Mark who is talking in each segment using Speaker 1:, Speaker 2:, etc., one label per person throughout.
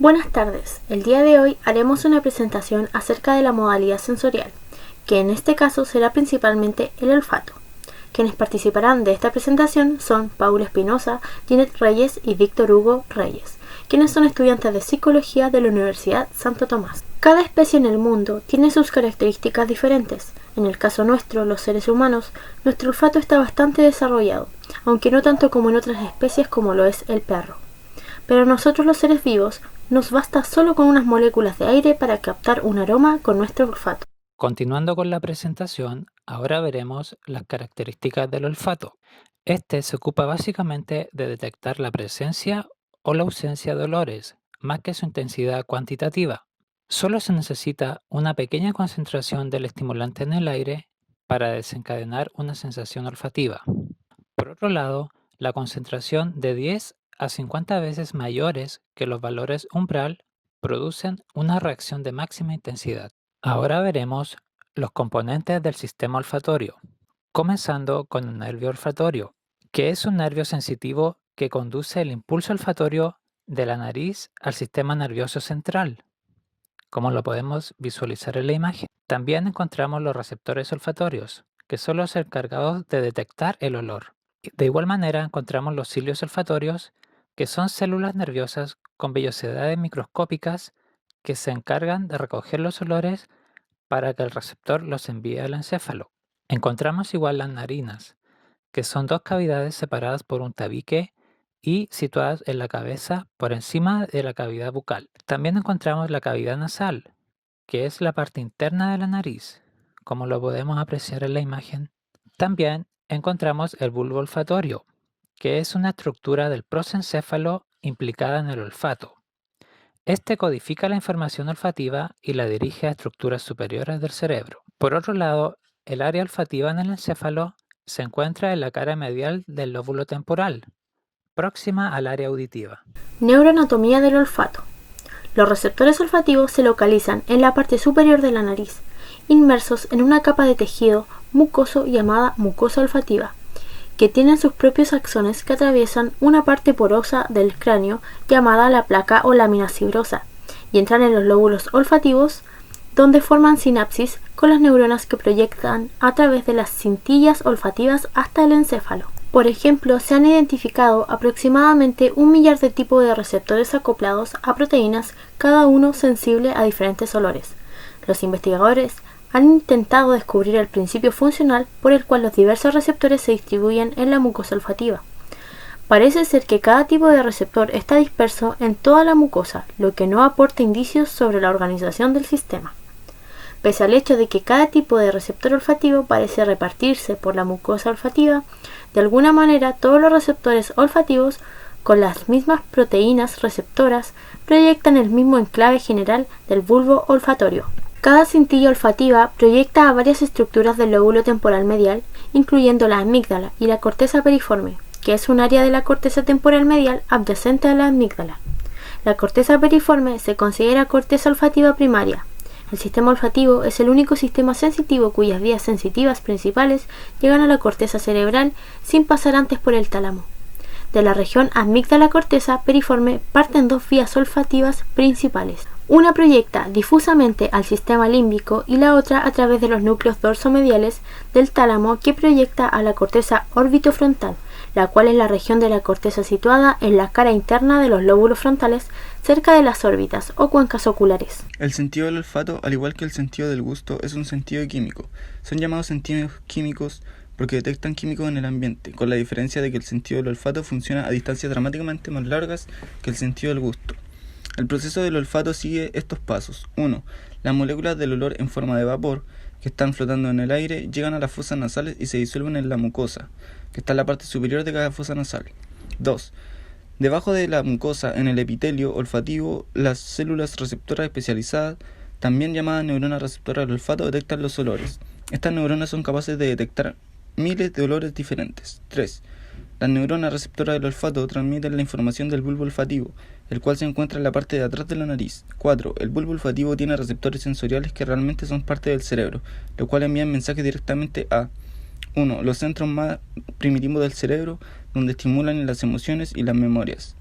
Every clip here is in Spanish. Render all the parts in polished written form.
Speaker 1: Buenas tardes, el día de hoy haremos una presentación acerca de la modalidad sensorial, que en este caso será principalmente el olfato. Quienes participarán de esta presentación son Paula Espinosa, Ginette Reyes y Víctor Hugo Reyes, quienes son estudiantes de Psicología de la Universidad Santo Tomás. Cada especie en el mundo tiene sus características diferentes. En el caso nuestro, los seres humanos, nuestro olfato está bastante desarrollado, aunque no tanto como en otras especies como lo es el perro. Pero nosotros los seres vivos nos basta solo con unas moléculas de aire para captar un aroma con nuestro olfato.
Speaker 2: Continuando con la presentación, ahora veremos las características del olfato. Este se ocupa básicamente de detectar la presencia o la ausencia de olores, más que su intensidad cuantitativa. Solo se necesita una pequeña concentración del estimulante en el aire para desencadenar una sensación olfativa. Por otro lado, la concentración de 10 a 50 veces mayores que los valores umbral producen una reacción de máxima intensidad. Ahora veremos los componentes del sistema olfatorio, comenzando con el nervio olfatorio, que es un nervio sensitivo que conduce el impulso olfatorio de la nariz al sistema nervioso central, como lo podemos visualizar en la imagen. También encontramos los receptores olfatorios, que son los encargados de detectar el olor. De igual manera encontramos los cilios olfatorios, que son células nerviosas con vellosidades microscópicas que se encargan de recoger los olores para que el receptor los envíe al encéfalo. Encontramos igual las narinas, que son dos cavidades separadas por un tabique y situadas en la cabeza por encima de la cavidad bucal. También encontramos la cavidad nasal, que es la parte interna de la nariz, como lo podemos apreciar en la imagen. También encontramos el bulbo olfatorio, que es una estructura del prosencéfalo implicada en el olfato. Este codifica la información olfativa y la dirige a estructuras superiores del cerebro. Por otro lado, el área olfativa en el encéfalo se encuentra en la cara medial del lóbulo temporal, próxima al área auditiva.
Speaker 1: Neuroanatomía del olfato. Los receptores olfativos se localizan en la parte superior de la nariz, inmersos en una capa de tejido mucoso llamada mucosa olfativa, que tienen sus propios axones que atraviesan una parte porosa del cráneo llamada la placa o lámina fibrosa y entran en los lóbulos olfativos, donde forman sinapsis con las neuronas que proyectan a través de las cintillas olfativas hasta el encéfalo. Por ejemplo, se han identificado aproximadamente 1 millar de tipos de receptores acoplados a proteínas, cada uno sensible a diferentes olores. Los investigadores han intentado descubrir el principio funcional por el cual los diversos receptores se distribuyen en la mucosa olfativa. Parece ser que cada tipo de receptor está disperso en toda la mucosa, lo que no aporta indicios sobre la organización del sistema. Pese al hecho de que cada tipo de receptor olfativo parece repartirse por la mucosa olfativa, de alguna manera todos los receptores olfativos con las mismas proteínas receptoras proyectan el mismo enclave general del bulbo olfatorio. Cada cintilla olfativa proyecta a varias estructuras del lóbulo temporal medial, incluyendo la amígdala y la corteza periforme, que es un área de la corteza temporal medial adyacente a la amígdala. La corteza periforme se considera corteza olfativa primaria. El sistema olfativo es el único sistema sensitivo cuyas vías sensitivas principales llegan a la corteza cerebral sin pasar antes por el tálamo. De la región amígdala-corteza periforme parten dos vías olfativas principales. Una proyecta difusamente al sistema límbico y la otra a través de los núcleos dorsomediales del tálamo que proyecta a la corteza orbitofrontal, la cual es la región de la corteza situada en la cara interna de los lóbulos frontales cerca de las órbitas o cuencas oculares.
Speaker 3: El sentido del olfato, al igual que el sentido del gusto, es un sentido químico. Son llamados sentidos químicos porque detectan químicos en el ambiente, con la diferencia de que el sentido del olfato funciona a distancias dramáticamente más largas que el sentido del gusto. El proceso del olfato sigue estos pasos. 1. Las moléculas del olor en forma de vapor, que están flotando en el aire, llegan a las fosas nasales y se disuelven en la mucosa, que está en la parte superior de cada fosa nasal. 2. Debajo de la mucosa, en el epitelio olfativo, las células receptoras especializadas, también llamadas neuronas receptoras del olfato, detectan los olores. Estas neuronas son capaces de detectar miles de olores diferentes. 3. Las neuronas receptoras del olfato transmiten la información del bulbo olfativo, el cual se encuentra en la parte de atrás de la nariz. 4. El bulbo olfativo tiene receptores sensoriales que realmente son parte del cerebro, lo cual envían mensajes directamente a 1. Los centros más primitivos del cerebro, donde estimulan las emociones y las memorias.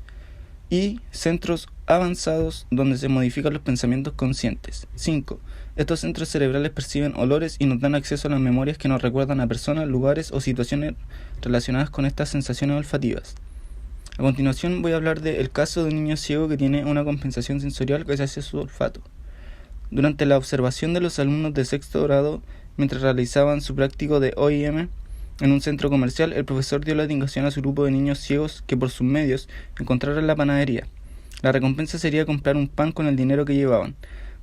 Speaker 3: y centros avanzados donde se modifican los pensamientos conscientes. 5. Estos centros cerebrales perciben olores y nos dan acceso a las memorias que nos recuerdan a personas, lugares o situaciones relacionadas con estas sensaciones olfativas. A continuación voy a hablar del caso de un niño ciego que tiene una compensación sensorial gracias a su olfato. Durante la observación de los alumnos de sexto grado, mientras realizaban su práctico de OIM en un centro comercial, el profesor dio la indicación a su grupo de niños ciegos que por sus medios encontraran la panadería. La recompensa sería comprar un pan con el dinero que llevaban.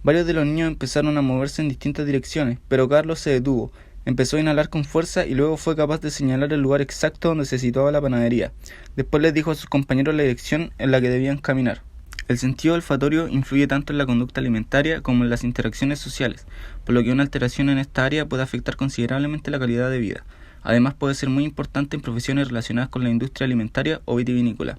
Speaker 3: Varios de los niños empezaron a moverse en distintas direcciones, pero Carlos se detuvo, empezó a inhalar con fuerza y luego fue capaz de señalar el lugar exacto donde se situaba la panadería. Después les dijo a sus compañeros la dirección en la que debían caminar. El sentido olfatorio influye tanto en la conducta alimentaria como en las interacciones sociales, por lo que una alteración en esta área puede afectar considerablemente la calidad de vida. Además, puede ser muy importante en profesiones relacionadas con la industria alimentaria o vitivinícola.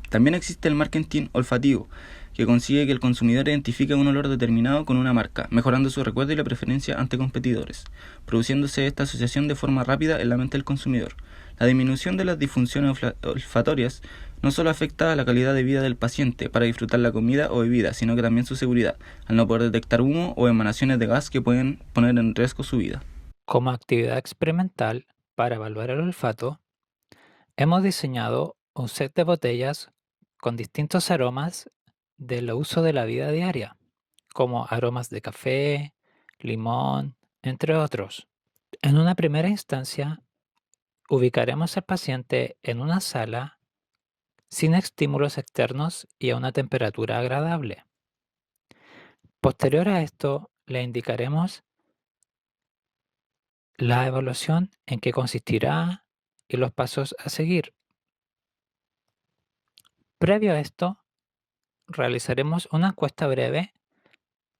Speaker 3: También existe el marketing olfativo, que consigue que el consumidor identifique un olor determinado con una marca, mejorando su recuerdo y la preferencia ante competidores, produciéndose esta asociación de forma rápida en la mente del consumidor. La disminución de las disfunciones olfatorias no solo afecta a la calidad de vida del paciente para disfrutar la comida o bebida, sino que también su seguridad, al no poder detectar humo o emanaciones de gas que pueden poner en riesgo su vida.
Speaker 2: Como actividad experimental para evaluar el olfato, hemos diseñado un set de botellas con distintos aromas del uso de la vida diaria, como aromas de café, limón, entre otros. En una primera instancia, ubicaremos al paciente en una sala sin estímulos externos y a una temperatura agradable. Posterior a esto, le indicaremos la evaluación en qué consistirá y los pasos a seguir. Previo a esto, realizaremos una encuesta breve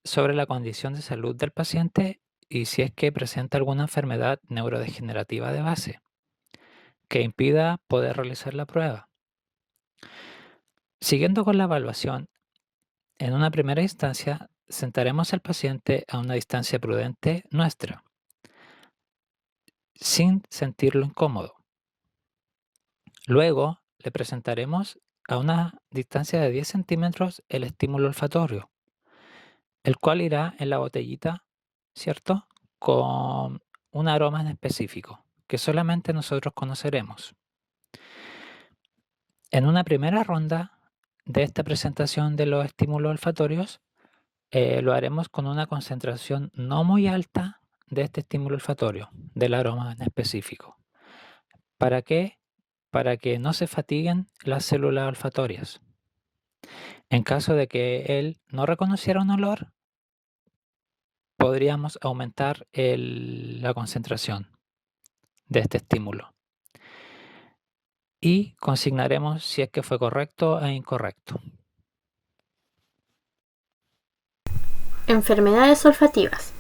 Speaker 2: sobre la condición de salud del paciente y si es que presenta alguna enfermedad neurodegenerativa de base que impida poder realizar la prueba. Siguiendo con la evaluación, en una primera instancia sentaremos al paciente a una distancia prudente nuestra, sin sentirlo incómodo. Luego le presentaremos a una distancia de 10 centímetros el estímulo olfatorio, el cual irá en la botellita, ¿cierto? Con un aroma en específico, que solamente nosotros conoceremos. En una primera ronda de esta presentación de los estímulos olfatorios, lo haremos con una concentración no muy alta de este estímulo olfatorio, del aroma en específico. ¿Para qué? Para que no se fatiguen las células olfatorias. En caso de que él no reconociera un olor, podríamos aumentar la concentración de este estímulo y consignaremos si es que fue correcto e incorrecto.
Speaker 1: Enfermedades olfativas.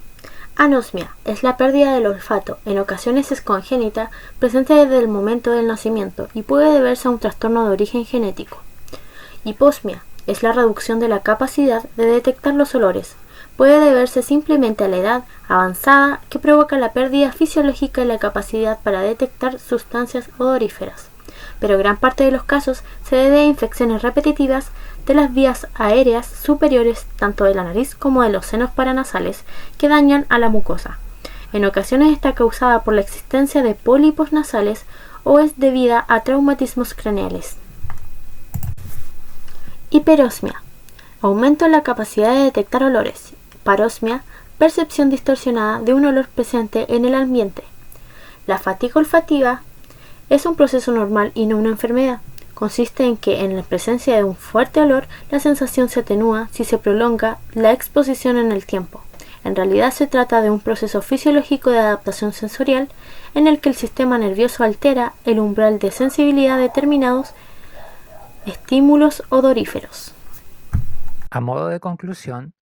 Speaker 1: Anosmia es la pérdida del olfato, en ocasiones es congénita, presente desde el momento del nacimiento y puede deberse a un trastorno de origen genético. Hiposmia es la reducción de la capacidad de detectar los olores. Puede deberse simplemente a la edad avanzada que provoca la pérdida fisiológica de la capacidad para detectar sustancias odoríferas, pero gran parte de los casos se debe a infecciones repetitivas de las vías aéreas superiores, tanto de la nariz como de los senos paranasales, que dañan a la mucosa. En ocasiones está causada por la existencia de pólipos nasales o es debida a traumatismos craneales. Hiperosmia. Aumento en la capacidad de detectar olores. Parosmia. Percepción distorsionada de un olor presente en el ambiente. La fatiga olfativa es un proceso normal y no una enfermedad. Consiste en que en la presencia de un fuerte olor la sensación se atenúa si se prolonga la exposición en el tiempo. En realidad se trata de un proceso fisiológico de adaptación sensorial en el que el sistema nervioso altera el umbral de sensibilidad de determinados estímulos odoríferos.
Speaker 2: A modo de conclusión,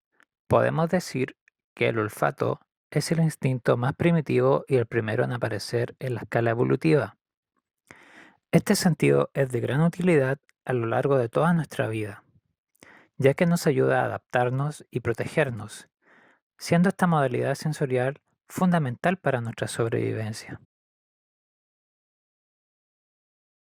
Speaker 2: podemos decir que el olfato es el instinto más primitivo y el primero en aparecer en la escala evolutiva. Este sentido es de gran utilidad a lo largo de toda nuestra vida, ya que nos ayuda a adaptarnos y protegernos, siendo esta modalidad sensorial fundamental para nuestra sobrevivencia.